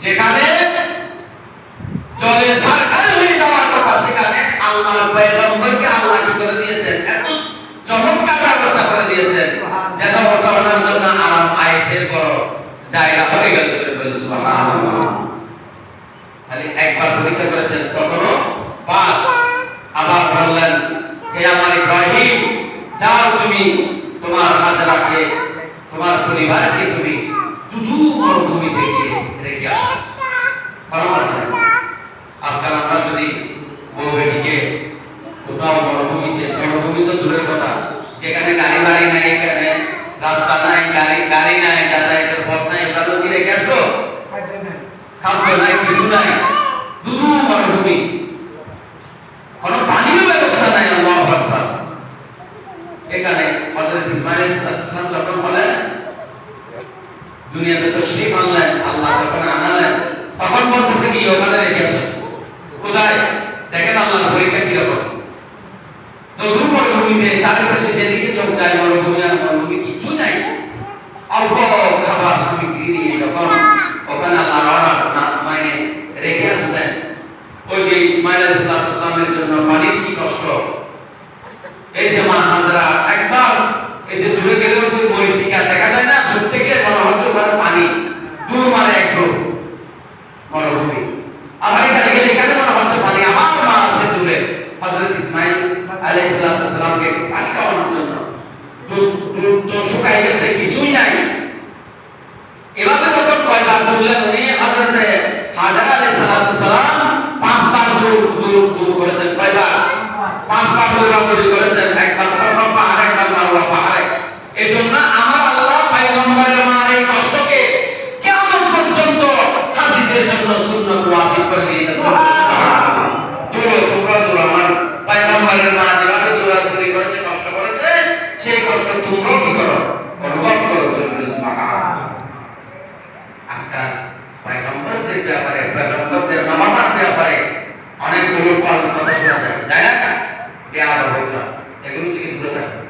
যেখানে জলে সারকার হয়ে যাওয়ার কথা সেখানে আল্লাহর পয়গম্বরকে আল্লাহ কি করে দিয়েছেন, এত চমৎকার ব্যবস্থা করে দিয়েছেন যেন ওঠার জন্য আরাম আয়েশের বড় জায়গা হয়ে গেল। সুবহানাল্লাহ। খালি একবার পরীক্ষা করেছেন তখনও পাস। আবার বললেন, হে আমার ইব্রাহিম, যাও তুমি তোমার হাজরাকে তোমার পরিবারকে তুমি দুধু মরুভূমি থেকে রেখে আসো। আজকাল আমরা যদি বউ বেটিকে কোথাও মরুভূমিতে, মরুভূমি তো দূরের কথা, যেখানে গাড়ি বাড়ি নাই, এখানে রাস্তা নাই, গাড়ি নাই, যাতায়াতের পথ নাই, ওখানে কি রেখে আসবো? খাদ্য নাই, কিছু নাই, দুধু মরুভূমি, কোনো পানিরও ব্যবস্থা নাই। আল্লাহু আকবার। এখানে হযরত ইসমাঈল আলাইহিস সালাম যখন বলেন দুনিয়াতে তো শিফ আনলেন, আল্লাহ যখন আনালেন তখন বলতেছে কি ওখানে রেখে আসো। কোথায়? দেখেন আল্লাহর পরীক্ষা কিরকম। দুধু মরুভূমিতে চারিপাশে যেদিকে চোখ যায় মরুভূমি আর মরুভূমি, কিছু নাই, অল্প খাবার সামগ্রী নিয়ে যখন ওখানে আল্লাহ মানে রেখে আসলেন, ওই যে ইসমাঈল আলাইহিস সালামের জন্য পানির কি কষ্ট। এই যে মা হাজরা একবার এই যে দূরে গেলেও যে মরিচিকা দেখা যায় না, দূর থেকে মনে হচ্ছে ওখানে পানি, দূর মানে একটু মরুভূমি। আবার এখানে গেলে এখানে মনে হচ্ছে পানি। আমার মা আছে দূরে, হযরত ইসমাঈল আলাইহিস সালামকে পানি খাওয়ানোর জন্য দুধ তো শুকাই গেছে, কিছুই নাই। এভাবে যখন কয়বার তুললেন উনি, হযরত হাজরা আলাইহিস সালাম 5 বার দূর করেছেন। কয়বার? 5 বার দৌড়াদৌড়ি করেছেন। একবার সফা পাহাড়, একবার মারওয়া পাহাড়ে। এজন্য আমার আল্লাহ পয়গম্বরের মার এই কষ্টকে কিয়ামত পর্যন্ত হাজিদের জন্য সুন্নাত ওয়াজিব করে দিয়েছেন। সুবহানাল্লাহ। তোমরা আমার পয়গম্বরের মা যেভাবে দৌড়াদৌড়ি করেছে, কষ্ট করেছে, সেই কষ্ট তোমরাও কি করো, অনুভব করো। সুবহানাল্লাহ। আজকাল পয়গম্বরদের ব্যাপারে, পয়গম্বরদের নামাজের ব্যাপারে অনেক গুলো কথা শোনা যায় না? এগুলো থেকে দূরে থাকবে।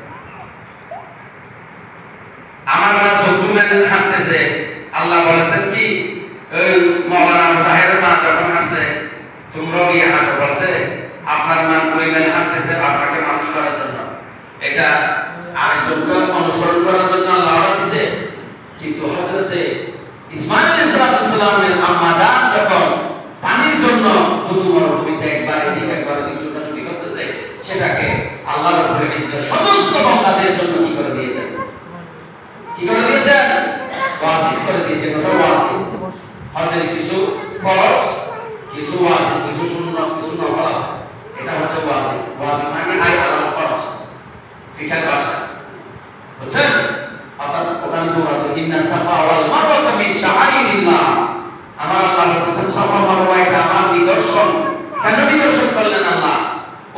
আমার মা চৌধুরী হাঁটতেছে, আল্লাহ বলেছেন কি ওই মওলানা মুতাহিরের মা যখন হাঁটছে তোমরাও গিয়ে হাঁটো, বলছে আপনার মা পরিমেল হাঁটতেছে আপনাকে মানুষ করার জন্য। এটা আরেকজনকে অনুসরণ করার জন্য আল্লাহ দিছে। কিন্তু হযরতে ইসমাঈল আলাইহিস সালামের আম্মা জান যখন পানির জন্য দুধু মরুভূমিতে একবার এদিক একবার ওদিক ছুটাছুটি করতেছে, সেটাকে আল্লাহ রাব্বুল ইজ্জত সমস্ত বান্দাদের জন্য কি করে দিয়েছেন? কি করে দিয়েছেন? ওয়াজিব করে দিয়েছেন। ওটা ওয়াজিব। হযরত কিছু ফরজ, কিছু ওয়াজিব, কিছু সুন্নাত, কিছু নফল আছে। এটা হচ্ছে ওয়াজিব। ওয়াজিব মানে আই আলাল ফরজ, ফিকার ভাষা, বুঝছেন? অর্থাৎ ওখানে তোমরা তো ইন্না সাফা ওয়াল মারওয়া মিন শাআইরিল্লাহ, আমার আল্লাহ বলতেছেন সাফা মারওয়া এটা আমার নিদর্শন। কেন নিদর্শন করলেন আল্লাহ?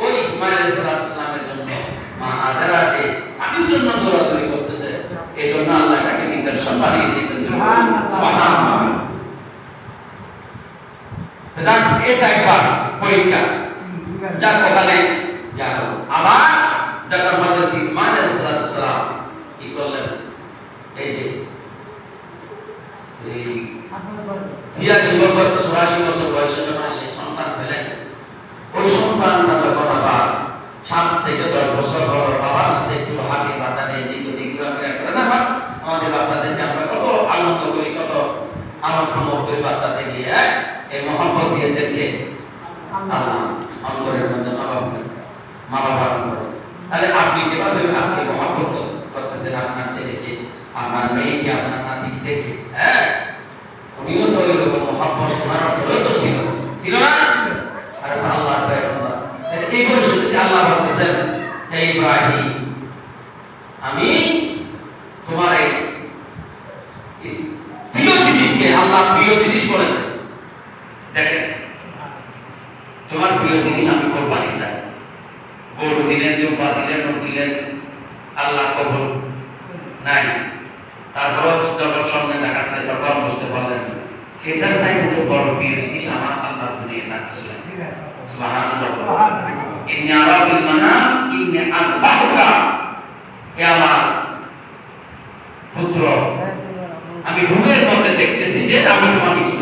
ওই ইসমাঈল আলাইহিস সালামের জন্য মা হাজরা যে পানির জন্য দৌড়াদৌড়ি করতেছে, এই জন্য আল্লাহ এটাকে নিদর্শন বানিয়ে দিয়েছেন। সুবহানাল্লাহ। যাক, এটা একবার পরীক্ষা, যাক ওখানে যা হলো। আবার যখন হযরত ইসমাঈল আলাইহিস সালাম কি করলেন, এই যে 86 বছর 84 বছর বয়সে যখন সেই সন্তান পেলেন, ওই সন্তানটা যখন আবার 7 থেকে 10 বছর হলো, বাবার সাথে একটু হাঁটি বাচ্চা দিয়ে দিক দিক ঘোরাফেরা করে না, আমাদের বাচ্চাদেরকে আমরা কত আনন্দ করি, কত আমার আমল করি বাচ্চাতে গিয়ে। এই মহব্বত দিয়েছেন কে? আল্লাহ। অন্তরের মধ্যে মা বাবার করে। তাহলে আপনি যেভাবে আজকে মহব্বত করতেছেন আপনার ছেলেকে, আপনার মেয়েকে, আপনার নাতিকে দেখে, হ্যাঁ, উনিও তো এরকম মহব্বত শোনার অন্তরেও তো ছিল না? আর আল্লাহর পয়গম্বর এই বয়সে যদি আল্লাহ বলতেছেন, হে ইব্রাহিম, আমি তোমার এই প্রিয় জিনিসকে, আল্লাহ প্রিয় জিনিস বলেছেন, দেখেন তোমার প্রিয় জিনিস আমি কোরবানি চাই। গরু দিলেন, জুব্বা দিলেন, নোট দিলেন, আল্লাহ কবুল নাই। তারপর যখন সামনে দেখাচ্ছে তখন বুঝতে পারলেন এটার চাইতে তো বড় প্রিয় জিনিস আমার আল্লাহ দুনিয়াতে আছে। সুবহানাল্লাহ। ইন্নী আরা ফিল মানাম ইন্নী আযবাহুকা, হে আমার পুত্র, আমি ঘুমের মধ্যে দেখতেছি যে আমি তোমার